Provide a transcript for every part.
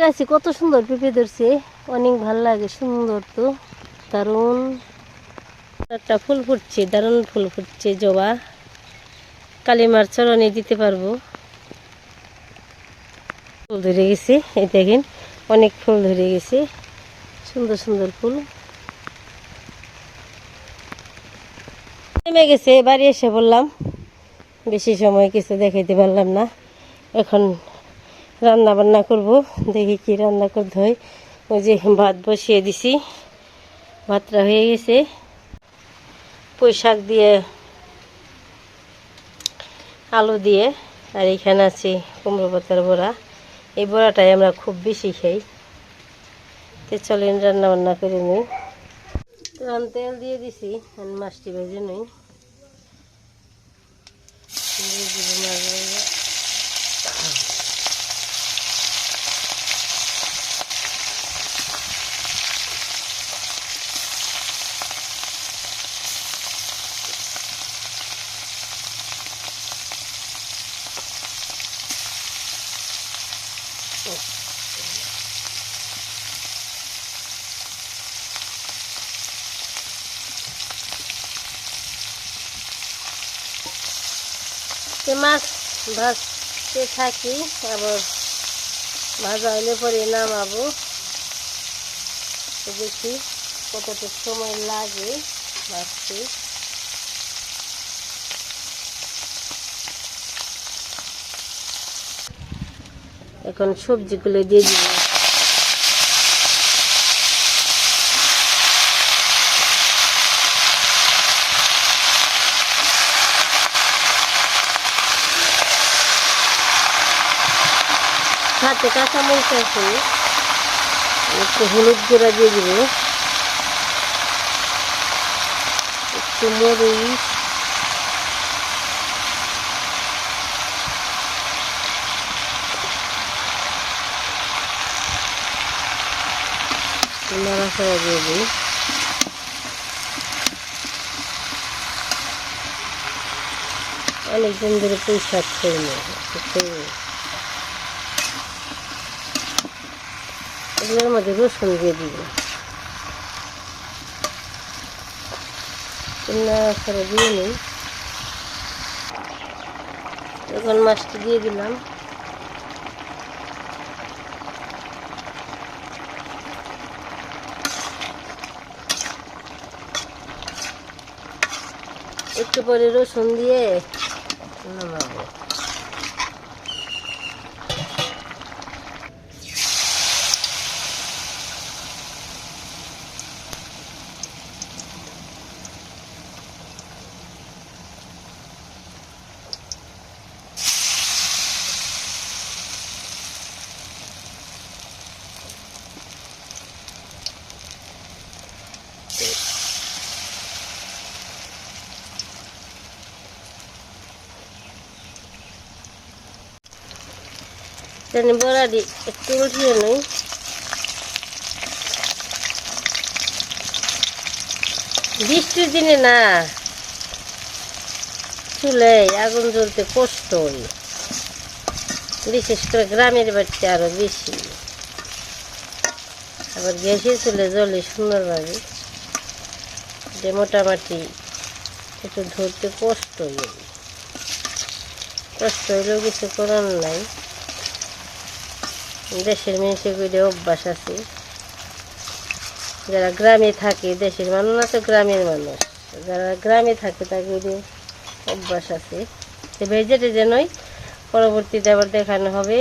গাছে কত সুন্দর পেঁপে ধরছে, অনেক ভালো লাগে, সুন্দর তো দারুণ একটা ফুল ফুটছে, দারুণ ফুল ফুটছে জবা, কালিমার চরণে দিতে পারবো। ফুল ধরে গেছে, এই দেখেন অনেক ফুল ধরে গেছে, সুন্দর সুন্দর ফুল নেমে গেছে। বাড়ি এসে বললাম বেশি সময় কিছু দেখাইতে পারলাম না, এখন রান্না বান্না করব। দেখি কি রান্না করতে হয়। ওই যে ভাত বসিয়ে দিছি, ভাতটা হয়ে গেছে, পুঁই শাক দিয়ে আলু দিয়ে, আর এখানে আছে কুমড়ো পাতার বড়া। এই বড়াটাই আমরা খুব বেশি খাই। তো চলেন রান্না বান্না করে নিই। তেল দিয়ে দিছি, মাছটি ভেজে নিই। মাছ ভাজতে থাকি, আবার ভাজা হলে পরে নামাবো। দেখি কতটা সময় লাগে ভাজতে। এখন সবজিগুলো দিয়ে দিব। সাথে কাঁচামরিচ আছে, একটু হলুদ গুঁড়া দিয়ে দিব, একটু মরিচ, নাড়াচাড়া দিয়ে দিই। অনেকদিন ধরে পুঁই শাক খেয়ে নেই, এগুলোর মধ্যে রসুন দিয়ে দিব, নাড়াচাড়া দিয়ে নিই। এখন মাছটি দিয়ে দিলাম। একটু পরে রসুন দিয়ে নামাবো। বড়াটি একটু উঠিয়ে নিই। বৃষ্টির দিনে না চুলায় আগুন জ্বলতে কষ্ট হয়, বিশেষ করে গ্রামের বাড়িতে আরো বেশি। আবার গ্যাসের চুলে জ্বলে সুন্দরভাবে, যে মোটামুটি একটু ধরতে কষ্ট হয়ে, কষ্ট হইলেও কিছু করার নাই। দেশের মানুষের করে অভ্যাস আছে, যারা গ্রামে থাকে, দেশের মানুষ না তো গ্রামের মানুষ, যারা গ্রামে থাকে তাদের অভ্যাস আছে। ভেজে টেজে নয়, পরবর্তীতে আবার দেখানো হবে।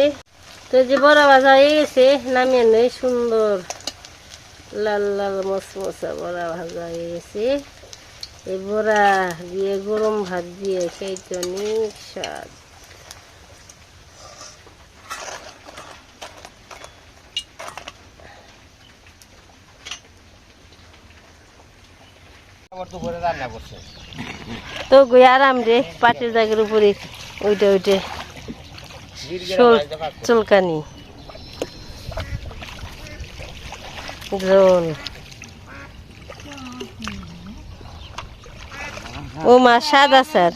তো যে বড়া ভাজা হয়ে গেছে, নামিয়ে নই, সুন্দর লাল লাল মশমশা বড়া ভাজা হয়ে গেছে। এই বড়া দিয়ে গরম ভাত দিয়ে খেতে অনেক স্বাদ। তো গই আরাম রে, পাটের জায়গার উপরে ওইটা ওইটা চুলকানি জোন। ও মা সাদা স্যার,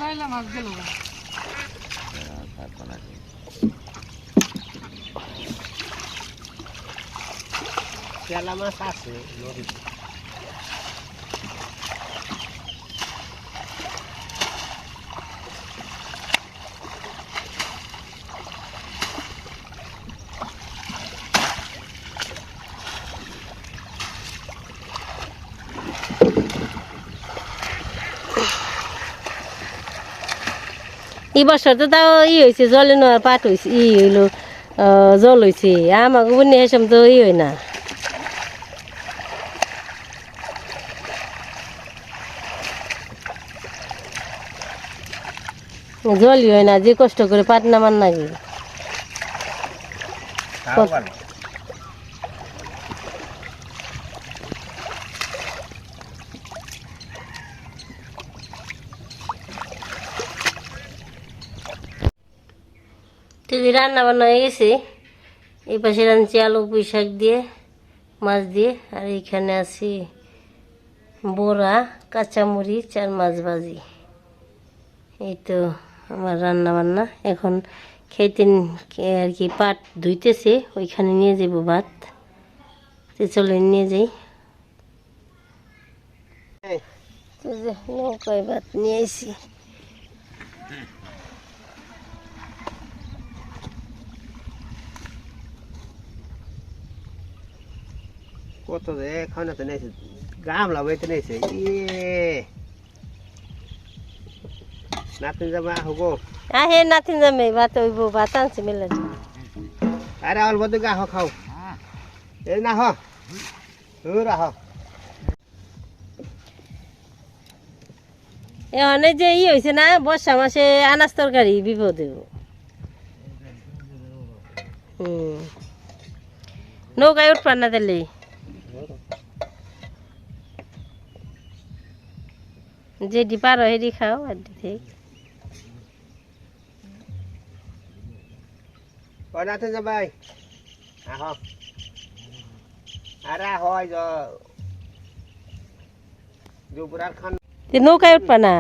তেলা মাছ আছে নদীতে। এই বছর তো তাও হয়েছে জলে নেওয়ার পাট হয়েছে হইলো জল হয়েছে আমাকে বন্যা হেসম তো হয় না জলই হয় না যে কষ্ট করে পাট নামান নাকি তুই রান্না বান্না হয়ে গেছে এই পাশে রাঁধছি আলু পুঁই শাক দিয়ে মাছ দিয়ে আর এইখানে আছি বড়া কাঁচামরিচ আর মাছ ভাজি এই তো আমার রান্না বান্না এখন খেতে আর কি পাট ধুইতেছে ওইখানে নিয়ে যাব ভাত তো চলে নিয়ে যাই নৌকায় ভাত নিয়ে আসি কত যে খাওয়া তো নেই গাম লাগাইতে নেইছে নাতিন যাবা হবো আহে নাতিন যাবে ভাত হইব ভাত আনছি মেলে আরে অল্প তো গা খাও এই না হ রাহ এখন যে হয়েছে না বর্ষা মাসে আনাজ তরকারি বিপদে নৌকায় উঠপার না দিলে যেটি পারো হেডি খাও আর থেকে নাতিন যাবাই আহ আরে হয় যুবরার খান নৌকায় উঠবা না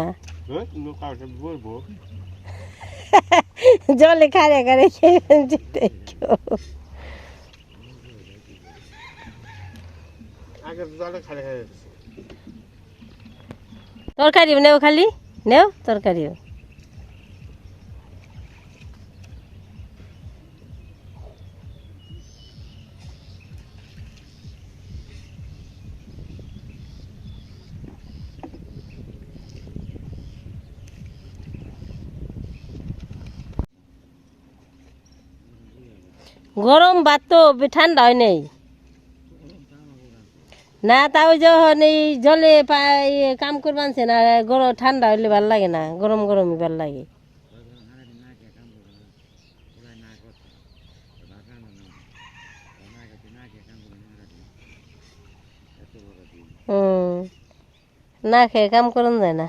জলে খারে খারে তরকারিও নেও খালি নেও তরকারিও গরম ভাত তো ঠান্ডা হয় নাই না তাও যখন এই জলে কাম করবানছে না গরম ঠান্ডা হইলে ভাল লাগে না গরম গরমই ভাল লাগে না খেয়ে কাম করন যায় না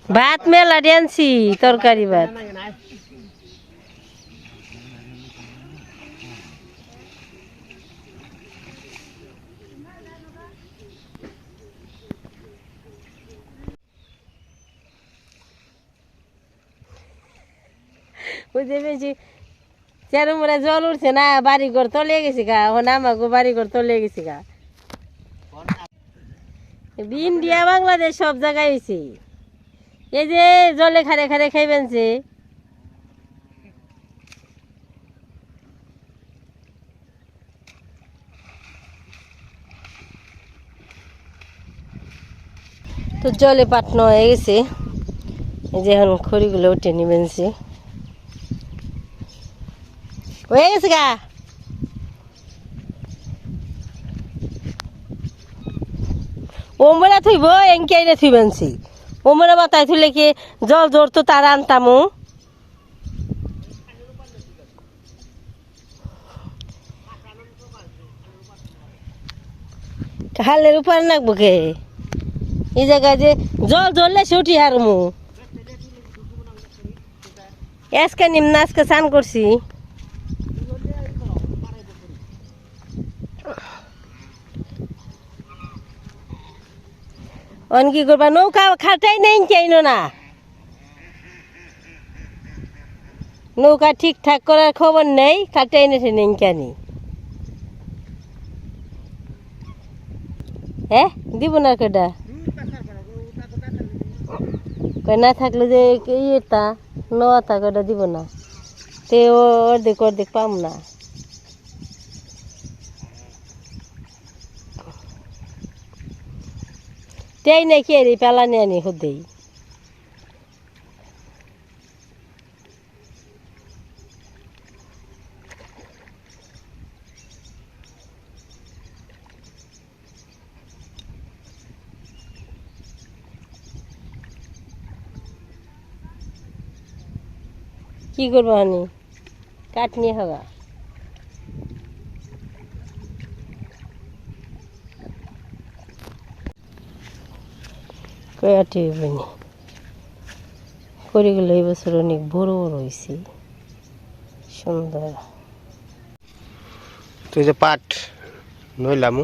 ভাত মেলা ডেনছি তরকারি ভাত বুঝতে পেরেছি চেরুমরা জল উঠছে না বাড়ি ঘর তলে গেছি গা এখন আমাকে বাড়ি ঘর তলে গেছি গা ইন্ডিয়া বাংলাদেশ সব জায়গায় হয়েছে এই যে জলে খারে খারে খাইবেনছে তো জলে পাটনো হয়ে গেছে এই যে এখন খড়িগুলো উঠে নিবেনছে হয়ে গেছে গা ওমরা থইব এনকে থইবেনছি ওমরা মাথায় থুলে কি জল জোর তো তার আনতামু হালের উপরে নাকবো কে এই জায়গায় যে জল জ্বললে ছুটি আর মু আজকে নিম্ন আজকে স্নান করছি অন কি করবা নৌকা খাটাই নেই চাইনো না নৌকা ঠিকঠাক করার খবর নেই খাটাই নেছে নেই কেনি হ্যাঁ দিব না কেডা কই না থাকলে যে ইয়েটা নোয়া থাক ওটা দিব না তে অর্ধেক অর্ধেক পাম না তাই না কে রে পেলানি আনি হদেই কি করবো হানি কাঠ নিয়ে হবা কয়াটি হইবনি করিগুলো এই বছর অনেক বড় বড় হয়েছে সুন্দর তুই যে পাট নইলাম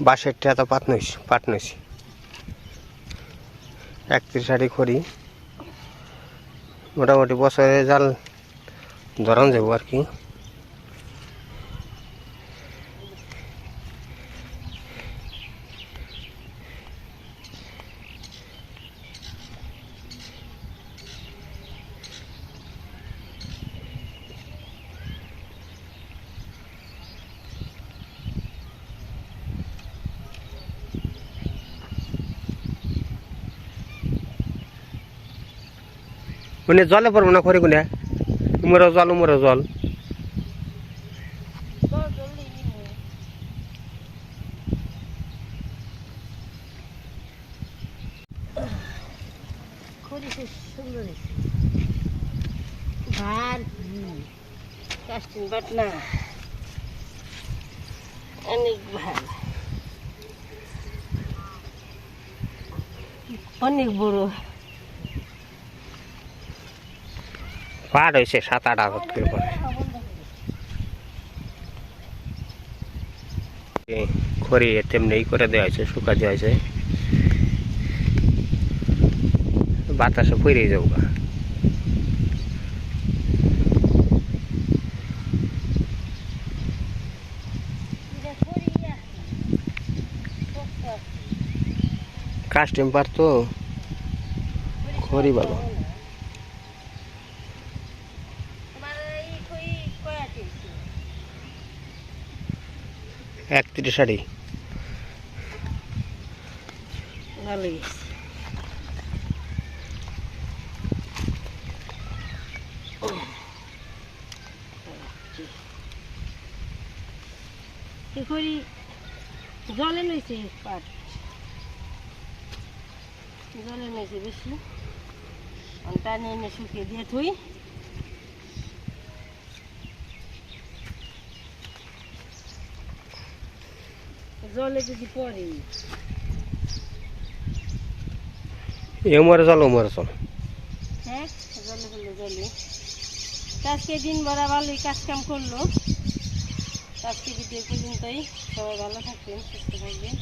বাঁশের টা তো পাট নইছি 31 আড়ি করি মোটামুটি বছরে জাল ধরান যাবো আর কি মানে জলে পড়বো না খড়ি গুনে উমরে জল সুন্দর ভার কাস্টিং বাটনা অনেক ভালো অনেক বড় পাট হয়েছে 7-8 হাত করে পরে খড়ি তেমনি করে দেওয়া হয়েছে শুকা দেওয়া হয়েছে বাতাসে পড়ে যাবো কাস্টম পার তো খড়ি ভালো 31 আড়ি ভালোই করি জলে নইছে পাট জলে নইছে বেশি টানে এনে শুকিয়ে দিয়ে থুই জলে যদি পড়ে উমরে জল হ্যাঁ জলে ফেললে জলে আজকে দিন ভরা ভালোই কাজ কাম করলো আজকে ভিডিও পর্যন্তই সবাই ভালো থাকবেন সুস্থ থাকবেন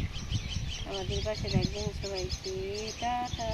আমাদের পাশে থাকবেন সবাইকে টাটা।